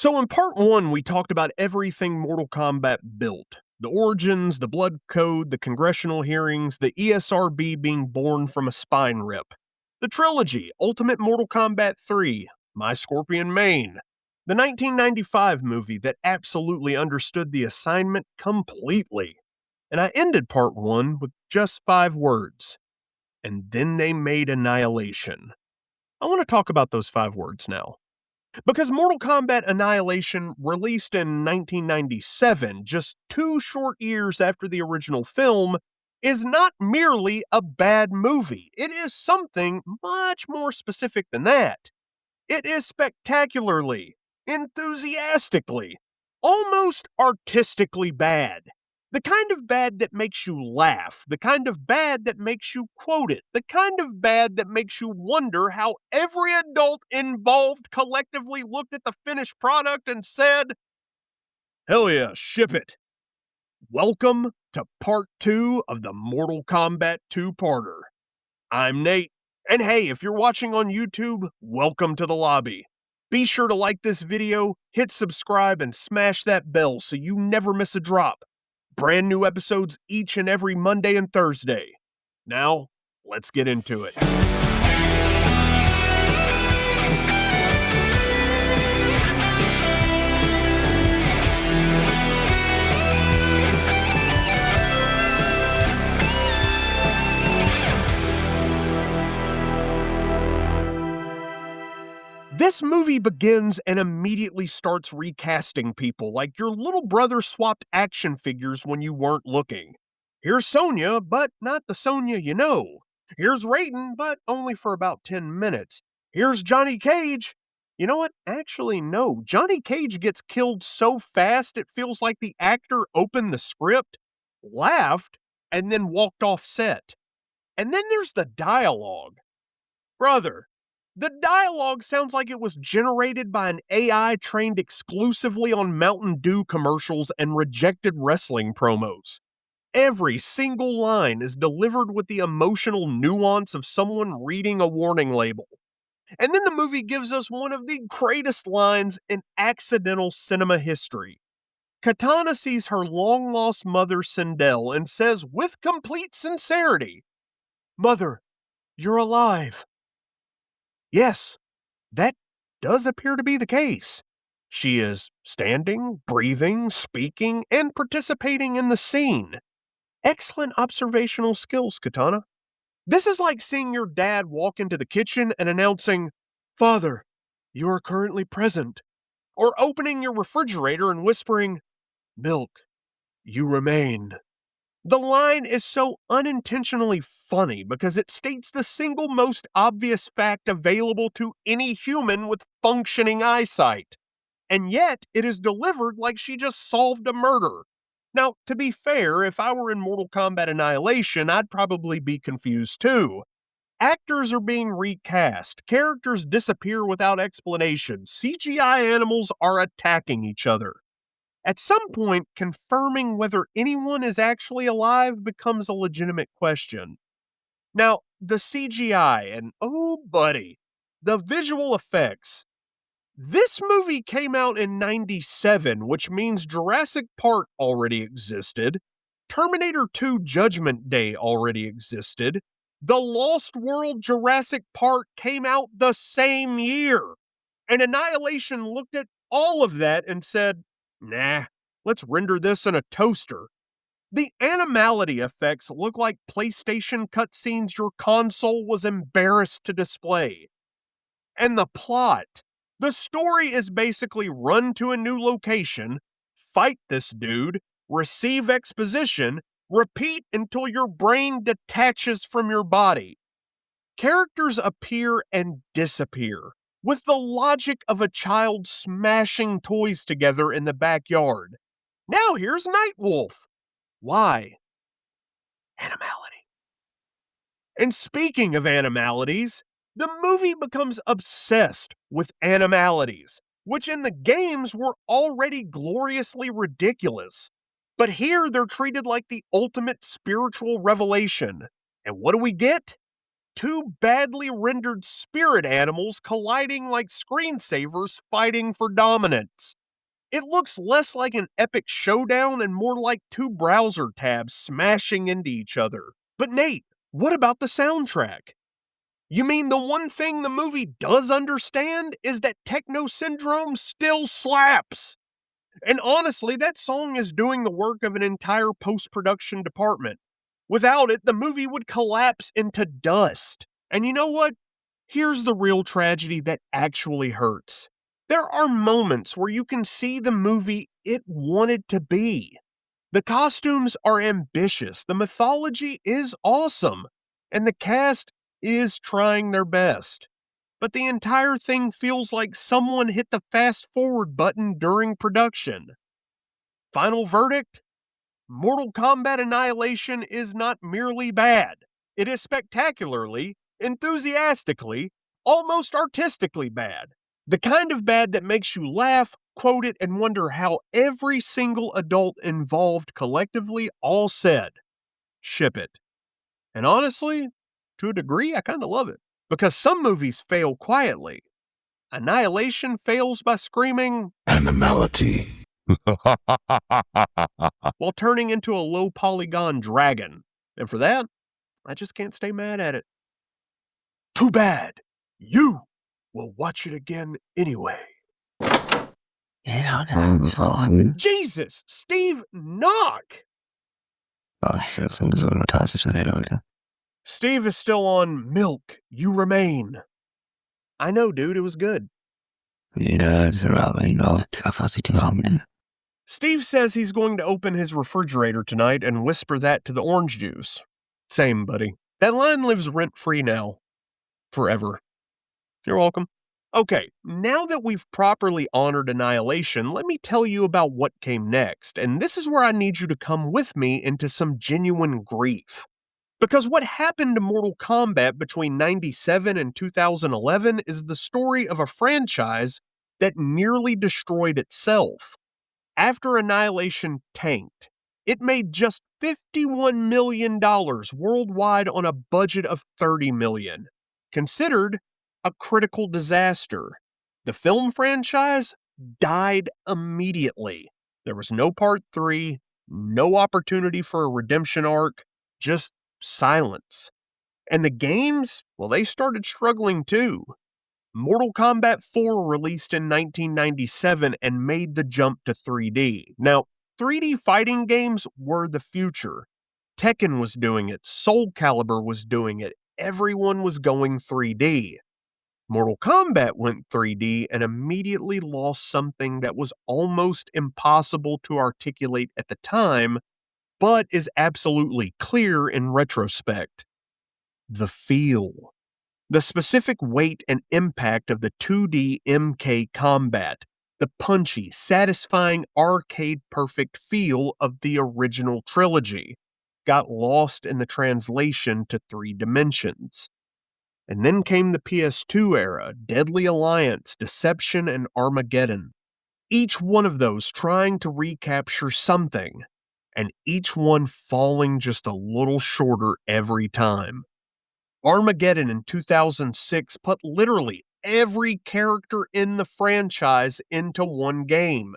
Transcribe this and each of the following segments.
So in part one, we talked about everything Mortal Kombat built. The origins, the blood code, the congressional hearings, the ESRB being born from a spine rip. The trilogy, Ultimate Mortal Kombat 3, My Scorpion Mane. The 1995 movie that absolutely understood the assignment completely. And I ended part one with just 5 words. And then they made Annihilation. I want to talk about those 5 words now. Because Mortal Kombat Annihilation, released in 1997, just 2 short years after the original film, is not merely a bad movie. It is something much more specific than that. It is spectacularly, enthusiastically, almost artistically bad. The kind of bad that makes you laugh, the kind of bad that makes you quote it, the kind of bad that makes you wonder how every adult involved collectively looked at the finished product and said, "Hell yeah, ship it." Welcome to part 2 of the Mortal Kombat 2-parter. I'm Nate, and hey, if you're watching on YouTube, welcome to the lobby. Be sure to like this video, hit subscribe, and smash that bell so you never miss a drop. Brand new episodes each and every Monday and Thursday. Now, let's get into it. This movie begins and immediately starts recasting people like your little brother swapped action figures when you weren't looking. Here's Sonya, but not the Sonya you know. Here's Raiden, but only for about 10 minutes. Here's Johnny Cage. You know what? Actually, no. Johnny Cage gets killed so fast it feels like the actor opened the script, laughed, and then walked off set. And then there's the dialogue. Brother, the dialogue sounds like it was generated by an AI trained exclusively on Mountain Dew commercials and rejected wrestling promos. Every single line is delivered with the emotional nuance of someone reading a warning label. And then the movie gives us one of the greatest lines in accidental cinema history. Kitana sees her long-lost mother Sindel and says with complete sincerity, "Mother, you're alive." Yes, that does appear to be the case. She is standing, breathing, speaking, and participating in the scene. Excellent observational skills, Kitana. This is like seeing your dad walk into the kitchen and announcing, "Father, you are currently present," or opening your refrigerator and whispering, "Milk, you remain." The line is so unintentionally funny because it states the single most obvious fact available to any human with functioning eyesight. And yet, it is delivered like she just solved a murder. Now, to be fair, if I were in Mortal Kombat Annihilation, I'd probably be confused too. Actors are being recast, characters disappear without explanation, CGI animals are attacking each other. At some point, confirming whether anyone is actually alive becomes a legitimate question. Now, the CGI and, oh buddy, the visual effects. This movie came out in 97, which means Jurassic Park already existed, Terminator 2 Judgment Day already existed, The Lost World Jurassic Park came out the same year, and Annihilation looked at all of that and said, "Nah, let's render this in a toaster." The animality effects look like PlayStation cutscenes your console was embarrassed to display. And the plot. The story is basically run to a new location, fight this dude, receive exposition, repeat until your brain detaches from your body. Characters appear and disappear, with the logic of a child smashing toys together in the backyard. Now here's Nightwolf. Why? Animality. And speaking of animalities, the movie becomes obsessed with animalities, which in the games were already gloriously ridiculous. But here they're treated like the ultimate spiritual revelation. And what do we get? two badly rendered spirit animals colliding like screensavers fighting for dominance. It looks less like an epic showdown and more like two browser tabs smashing into each other. But Nate, what about the soundtrack? You mean the one thing the movie does understand is that Techno Syndrome still slaps? And honestly, that song is doing the work of an entire post-production department. Without it, the movie would collapse into dust. And you know what? Here's the real tragedy that actually hurts. There are moments where you can see the movie it wanted to be. The costumes are ambitious, the mythology is awesome, and the cast is trying their best. But the entire thing feels like someone hit the fast forward button during production. Final verdict? Mortal Kombat Annihilation is not merely bad. It is spectacularly, enthusiastically, almost artistically bad. The kind of bad that makes you laugh, quote it, and wonder how every single adult involved collectively all said, ship it. And honestly, to a degree, I kind of love it. Because some movies fail quietly. Annihilation fails by screaming, Animality. while turning into a low polygon dragon. And for that, I just can't stay mad at it. Too bad. You will watch it again anyway. Jesus, Steve, knock! Steve is still on milk. You remain. I know, dude, it was good. Steve says he's going to open his refrigerator tonight and whisper that to the orange juice. Same, buddy. That line lives rent-free now. Forever. You're welcome. Okay, now that we've properly honored Annihilation, let me tell you about what came next, and this is where I need you to come with me into some genuine grief. Because what happened to Mortal Kombat between 97 and 2011 is the story of a franchise that nearly destroyed itself. After Annihilation tanked, it made just $51 million worldwide on a budget of $30 million. Considered a critical disaster. The film franchise died immediately. There was no part 3, no opportunity for a redemption arc, just silence. And the games, well, they started struggling too. Mortal Kombat 4 released in 1997 and made the jump to 3D. Now, 3D fighting games were the future. Tekken was doing it, Soul Calibur was doing it, everyone was going 3D. Mortal Kombat went 3D and immediately lost something that was almost impossible to articulate at the time, but is absolutely clear in retrospect. The feel. The specific weight and impact of the 2D MK combat, the punchy, satisfying, arcade-perfect feel of the original trilogy, got lost in the translation to 3 dimensions. And then came the PS2 era, Deadly Alliance, Deception, and Armageddon. Each one of those trying to recapture something, and each one falling just a little shorter every time. Armageddon in 2006 put literally every character in the franchise into one game,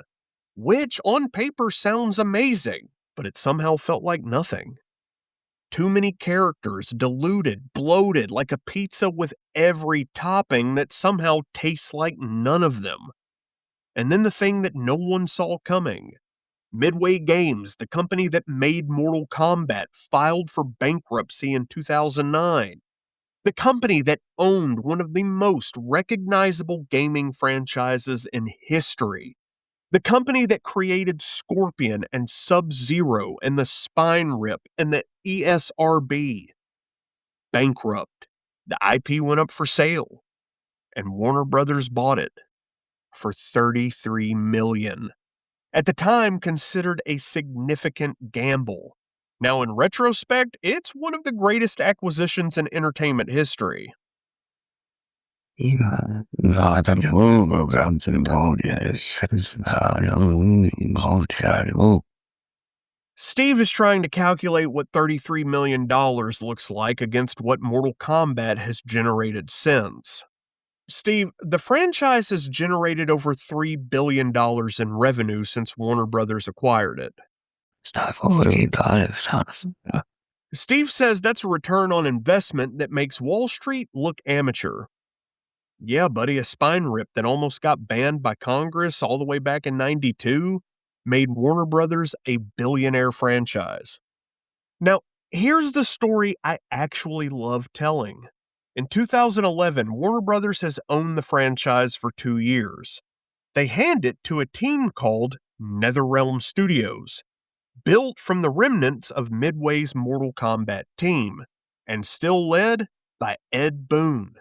which on paper sounds amazing, but it somehow felt like nothing. Too many characters, diluted, bloated, like a pizza with every topping that somehow tastes like none of them. And then the thing that no one saw coming. Midway Games, the company that made Mortal Kombat, filed for bankruptcy in 2009. The company that owned one of the most recognizable gaming franchises in history. The company that created Scorpion and Sub-Zero and the Spine Rip and the ESRB. Bankrupt. The IP went up for sale, and Warner Brothers bought it for $33 million. At the time, considered a significant gamble. Now, in retrospect, it's one of the greatest acquisitions in entertainment history. Steve is trying to calculate what $33 million looks like against what Mortal Kombat has generated since. Steve, the franchise has generated over $3 billion in revenue since Warner Brothers acquired it. Steve says that's a return on investment that makes Wall Street look amateur. Yeah, buddy, a spine rip that almost got banned by Congress all the way back in '92 made Warner Brothers a billionaire franchise. Now, here's the story I actually love telling. In 2011, Warner Brothers has owned the franchise for 2 years. They hand it to a team called NetherRealm Studios, built from the remnants of Midway's Mortal Kombat team, and still led by Ed Boon.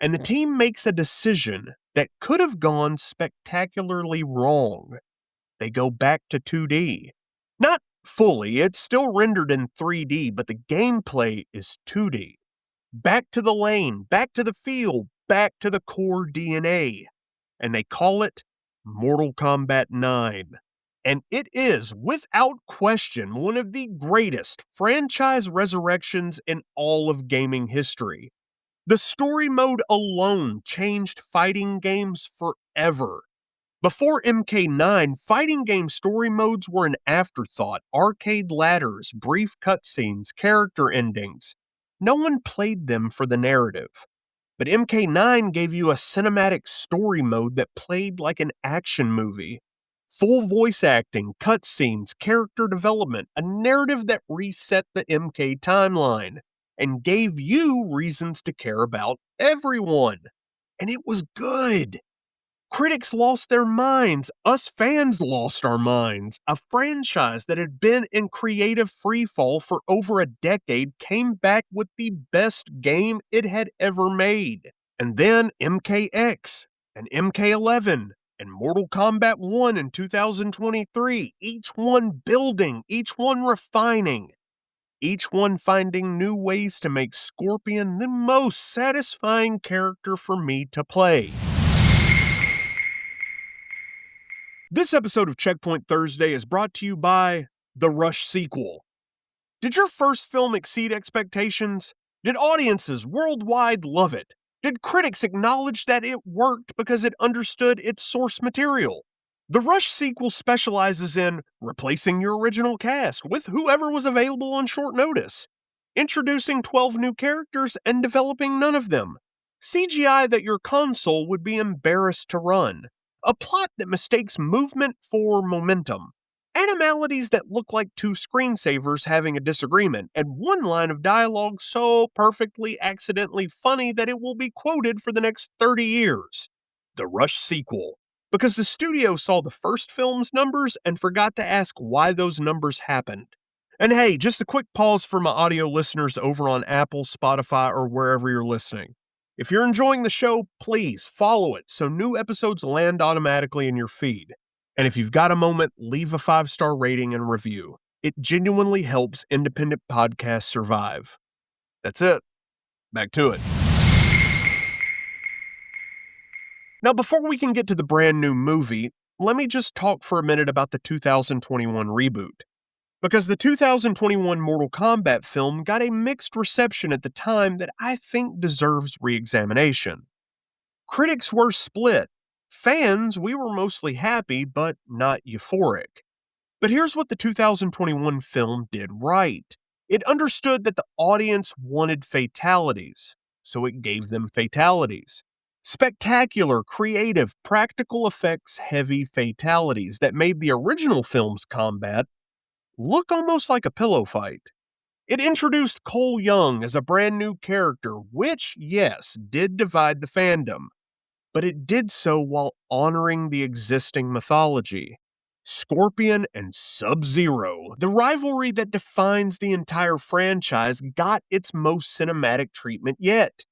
And the team makes a decision that could have gone spectacularly wrong. They go back to 2D. Not fully, it's still rendered in 3D, but the gameplay is 2D. Back to the lane, back to the field, back to the core DNA. And they call it Mortal Kombat 9. And it is, without question, one of the greatest franchise resurrections in all of gaming history. The story mode alone changed fighting games forever. Before MK9, fighting game story modes were an afterthought, arcade ladders, brief cutscenes, character endings. No one played them for the narrative. But MK9 gave you a cinematic story mode that played like an action movie. Full voice acting, cutscenes, character development, a narrative that reset the MK timeline, and gave you reasons to care about everyone. And it was good. Critics lost their minds. Us fans lost our minds. A franchise that had been in creative freefall for over a decade came back with the best game it had ever made. And then MKX and MK11 and Mortal Kombat 1 in 2023, each one building, each one refining, each one finding new ways to make Scorpion the most satisfying character for me to play. This episode of Checkpoint Thursday is brought to you by the Rush sequel. Did your first film exceed expectations? Did audiences worldwide love it? Did critics acknowledge that it worked because it understood its source material? The Rush sequel specializes in replacing your original cast with whoever was available on short notice, introducing 12 new characters and developing none of them, CGI that your console would be embarrassed to run, a plot that mistakes movement for momentum, animalities that look like two screensavers having a disagreement, and one line of dialogue so perfectly accidentally funny that it will be quoted for the next 30 years. The Rush sequel. Because the studio saw the first film's numbers and forgot to ask why those numbers happened. And hey, just a quick pause for my audio listeners over on Apple, Spotify, or wherever you're listening. If you're enjoying the show, please follow it so new episodes land automatically in your feed. And if you've got a moment, leave a 5-star rating and review. It genuinely helps independent podcasts survive. That's it. Back to it. Now, before we can get to the brand new movie, let me just talk for a minute about the 2021 reboot. Because the 2021 Mortal Kombat film got a mixed reception at the time that I think deserves re-examination. Critics were split. Fans, we were mostly happy, but not euphoric. But here's what the 2021 film did right. It understood that the audience wanted fatalities, so it gave them fatalities. Spectacular, creative, practical effects heavy fatalities that made the original film's combat look almost like a pillow fight. It introduced Cole Young as a brand new character, which, yes, did divide the fandom, but it did so while honoring the existing mythology. Scorpion and Sub-Zero, the rivalry that defines the entire franchise, got its most cinematic treatment yet.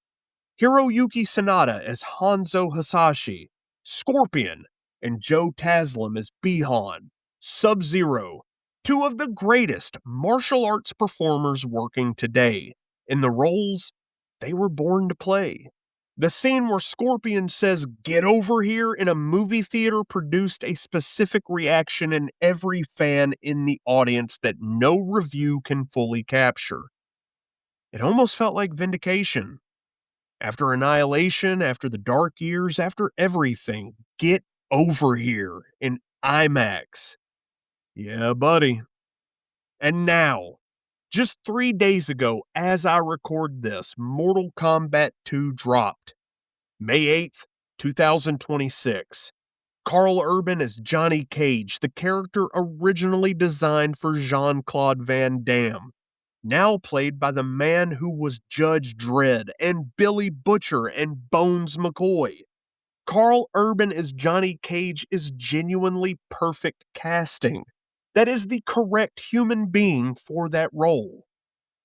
Hiroyuki Sanada as Hanzo Hasashi, Scorpion, and Joe Taslim as Bihan, Sub-Zero, two of the greatest martial arts performers working today, in the roles they were born to play. The scene where Scorpion says, "Get over here," in a movie theater produced a specific reaction in every fan in the audience that no review can fully capture. It almost felt like vindication. After Annihilation, after the dark years, after everything, get over here in IMAX. Yeah, buddy. And now, just 3 days ago, as I record this, Mortal Kombat 2 dropped. May 8th, 2026. Carl Urban as Johnny Cage, the character originally designed for Jean-Claude Van Damme, now played by the man who was Judge Dredd and Billy Butcher and Bones McCoy. Carl Urban as Johnny Cage is genuinely perfect casting. That is the correct human being for that role.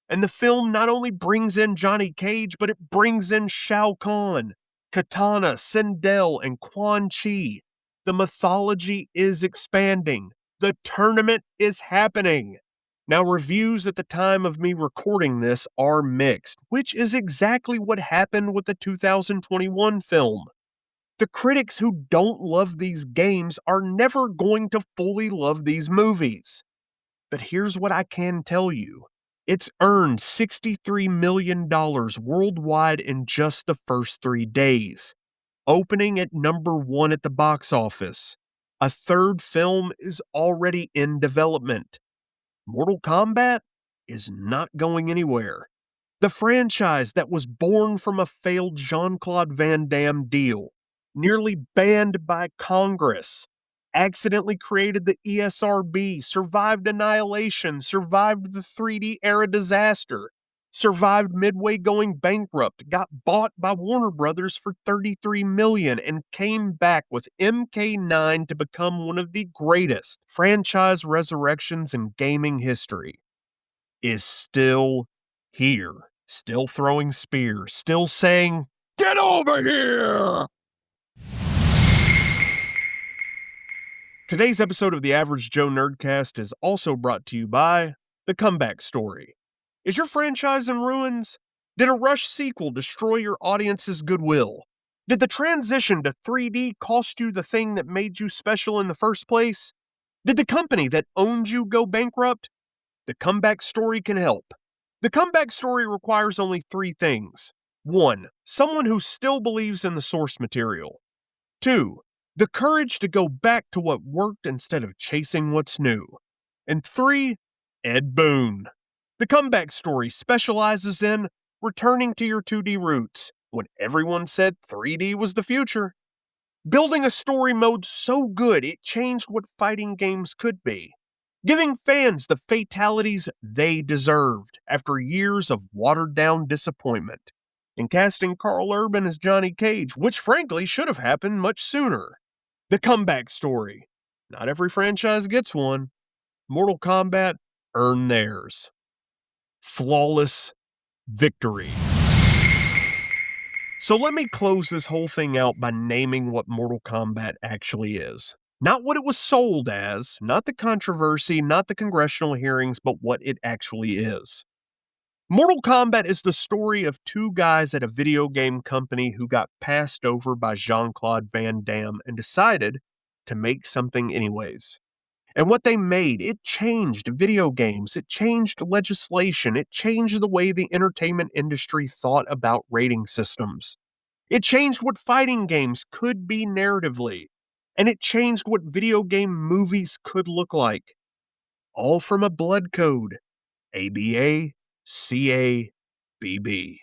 And the film not only brings in Johnny Cage, but it brings in Shao Kahn, Kitana, Sindel, and Quan Chi. The mythology is expanding. The tournament is happening. Now, reviews at the time of me recording this are mixed, which is exactly what happened with the 2021 film. The critics who don't love these games are never going to fully love these movies. But here's what I can tell you. It's earned $63 million worldwide in just the first 3 days, opening at number 1 at the box office. A third film is already in development. Mortal Kombat is not going anywhere. The franchise that was born from a failed Jean-Claude Van Damme deal, nearly banned by Congress, accidentally created the ESRB, survived Annihilation, survived the 3D era disaster, survived Midway going bankrupt, got bought by Warner Brothers for $33 million, and came back with MK9 to become one of the greatest franchise resurrections in gaming history, is still here, still throwing spears, still saying, "Get over here!" Today's episode of the Average Joe Nerdcast is also brought to you by The Comeback Story. Is your franchise in ruins? Did a rushed sequel destroy your audience's goodwill? Did the transition to 3D cost you the thing that made you special in the first place? Did the company that owned you go bankrupt? The Comeback Story can help. The Comeback Story requires only 3 things. 1. Someone who still believes in the source material. 2. The courage to go back to what worked instead of chasing what's new. And 3. Ed Boon. The Comeback Story specializes in returning to your 2D roots when everyone said 3D was the future. Building a story mode so good it changed what fighting games could be. Giving fans the fatalities they deserved after years of watered-down disappointment. And casting Carl Urban as Johnny Cage, which frankly should have happened much sooner. The Comeback Story. Not every franchise gets one. Mortal Kombat earned theirs. Flawless victory. So let me close this whole thing out by naming what Mortal Kombat actually is. Not what it was sold as, not the controversy, not the congressional hearings, but what it actually is. Mortal Kombat is the story of 2 guys at a video game company who got passed over by Jean-Claude Van Damme and decided to make something anyways. And what they made, it changed video games, it changed legislation, it changed the way the entertainment industry thought about rating systems. It changed what fighting games could be narratively, and it changed what video game movies could look like. All from a blood code, ABA, CA, BB.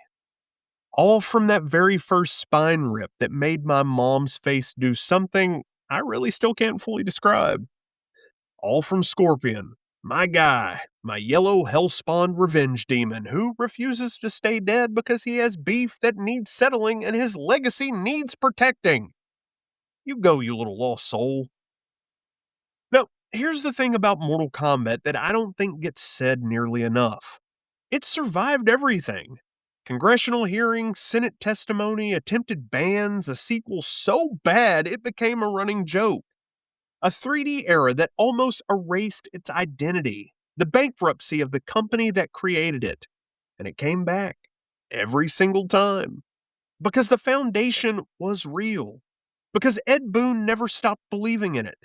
All from that very first spine rip that made my mom's face do something I really still can't fully describe. All from Scorpion, my guy, my yellow hellspawn revenge demon who refuses to stay dead because he has beef that needs settling and his legacy needs protecting. You go, you little lost soul. Now, here's the thing about Mortal Kombat that I don't think gets said nearly enough. It survived everything. Congressional hearings, Senate testimony, attempted bans, a sequel so bad it became a running joke. A 3D era that almost erased its identity, the bankruptcy of the company that created it. And it came back every single time. Because the foundation was real. Because Ed Boon never stopped believing in it.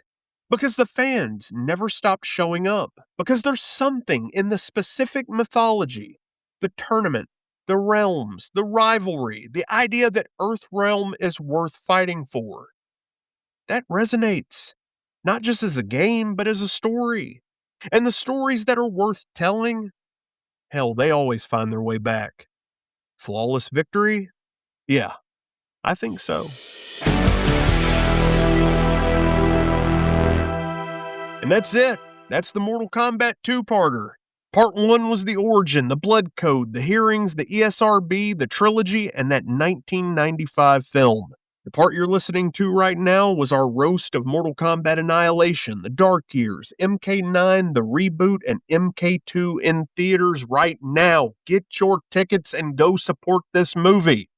Because the fans never stopped showing up. Because there's something in the specific mythology, the tournament, the realms, the rivalry, the idea that Earthrealm is worth fighting for. That resonates, not just as a game, but as a story. And the stories that are worth telling, hell, they always find their way back. Flawless victory? Yeah, I think so. And that's it. That's the Mortal Kombat 2-parter. Part 1 was the origin, the blood code, the hearings, the ESRB, the trilogy, and that 1995 film. The part you're listening to right now was our roast of Mortal Kombat Annihilation, the Dark Years, MK9, the reboot, and MK2 in theaters right now. Get your tickets and go support this movie.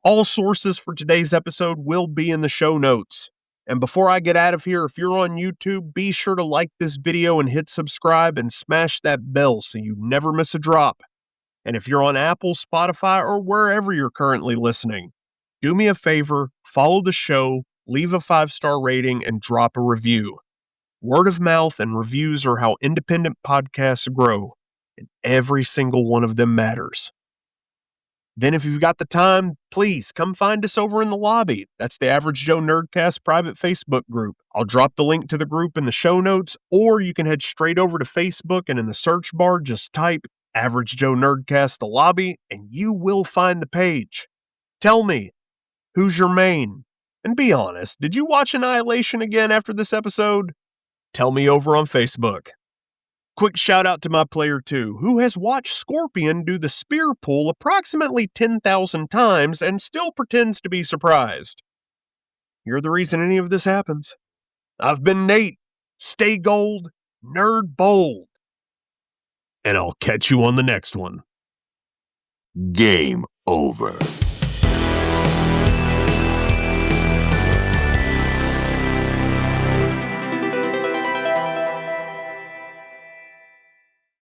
All sources for today's episode will be in the show notes. And before I get out of here, if you're on YouTube, be sure to like this video and hit subscribe and smash that bell so you never miss a drop. And if you're on Apple, Spotify, or wherever you're currently listening, do me a favor, follow the show, leave a 5-star rating, and drop a review. Word of mouth and reviews are how independent podcasts grow, and every single one of them matters. Then if you've got the time, please come find us over in the lobby. That's the Average Joe Nerdcast private Facebook group. I'll drop the link to the group in the show notes, or you can head straight over to Facebook and in the search bar, just type Average Joe Nerdcast the lobby, and you will find the page. Tell me, who's your main? And be honest, did you watch Annihilation again after this episode? Tell me over on Facebook. Quick shout out to my player 2, who has watched Scorpion do the spear pull approximately 10,000 times and still pretends to be surprised. You're the reason any of this happens. I've been Nate. Stay gold, nerd bold. And I'll catch you on the next one. Game over.